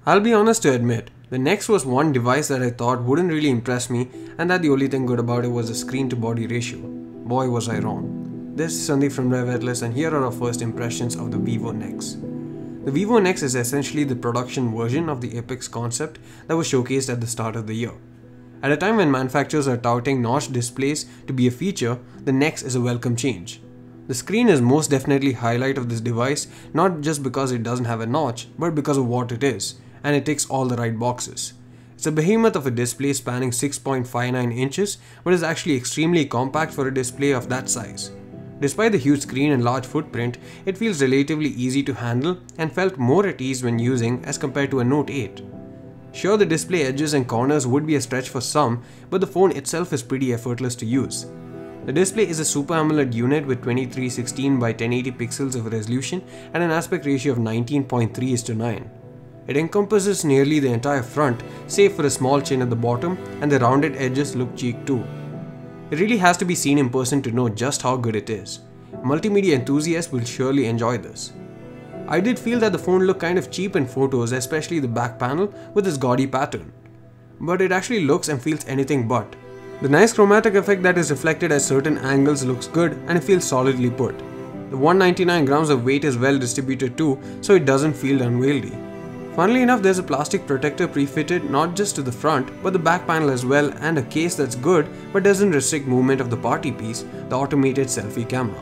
I'll be honest to admit, the NEX was one device that I thought wouldn't really impress me and that the only thing good about it was the screen to body ratio. Boy was I wrong. This is Sandeep from RevAtlas and here are our first impressions of the Vivo NEX. The Vivo NEX is essentially the production version of the Apex concept that was showcased at the start of the year. At a time when manufacturers are touting notch displays to be a feature, the NEX is a welcome change. The screen is most definitely highlight of this device, not just because it doesn't have a notch, but because of what it is, and it ticks all the right boxes. It's a behemoth of a display spanning 6.59 inches, but is actually extremely compact for a display of that size. Despite the huge screen and large footprint, it feels relatively easy to handle and felt more at ease when using as compared to a Note 8. Sure, the display edges and corners would be a stretch for some, but the phone itself is pretty effortless to use. The display is a Super AMOLED unit with 2316 by 1080 pixels of resolution and an aspect ratio of 19.3:9. It encompasses nearly the entire front, save for a small chin at the bottom, and the rounded edges look chic too. It really has to be seen in person to know just how good it is. Multimedia enthusiasts will surely enjoy this. I did feel that the phone looked kind of cheap in photos, especially the back panel with its gaudy pattern. But it actually looks and feels anything but. The nice chromatic effect that is reflected at certain angles looks good and it feels solidly put. The 199 grams of weight is well distributed too, so it doesn't feel unwieldy. Funnily enough, there's a plastic protector pre-fitted not just to the front but the back panel as well, and a case that's good but doesn't restrict movement of the party piece, the automated selfie camera.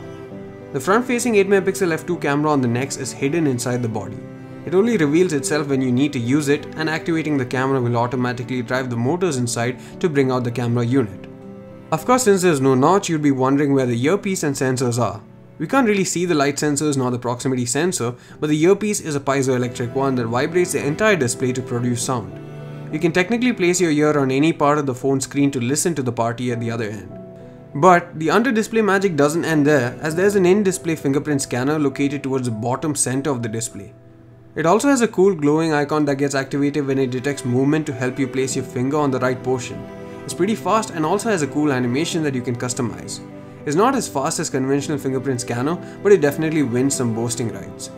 The front-facing 8MP f2 camera on the NEX is hidden inside the body. It only reveals itself when you need to use it, and activating the camera will automatically drive the motors inside to bring out the camera unit. Of course, since there's no notch, you'd be wondering where the earpiece and sensors are. We can't really see the light sensors nor the proximity sensor, but the earpiece is a piezoelectric one that vibrates the entire display to produce sound. You can technically place your ear on any part of the phone screen to listen to the party at the other end. But the under-display magic doesn't end there, as there's an in-display fingerprint scanner located towards the bottom center of the display. It also has a cool glowing icon that gets activated when it detects movement to help you place your finger on the right portion. It's pretty fast and also has a cool animation that you can customize. It's not as fast as conventional fingerprint scanner, but it definitely wins some boasting rights.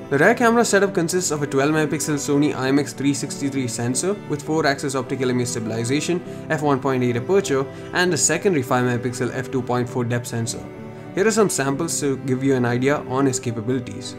The rear camera setup consists of a 12MP Sony IMX363 sensor with 4-axis optical image stabilization, f1.8 aperture, and a secondary 5MP f2.4 depth sensor. Here are some samples to give you an idea on its capabilities.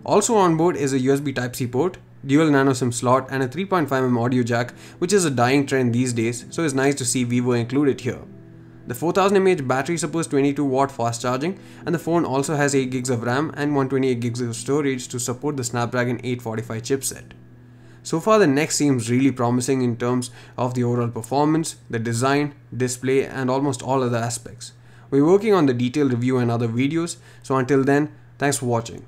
Also on board is a USB Type-C port, dual nano SIM slot, and a 3.5mm audio jack, which is a dying trend these days, so it's nice to see Vivo include it here. The 4000 mAh battery supports 22W fast charging, and the phone also has 8GB of RAM and 128GB of storage to support the Snapdragon 845 chipset. So far the NEX seems really promising in terms of the overall performance, the design, display, and almost all other aspects. We're working on the detailed review and other videos, so until then, thanks for watching.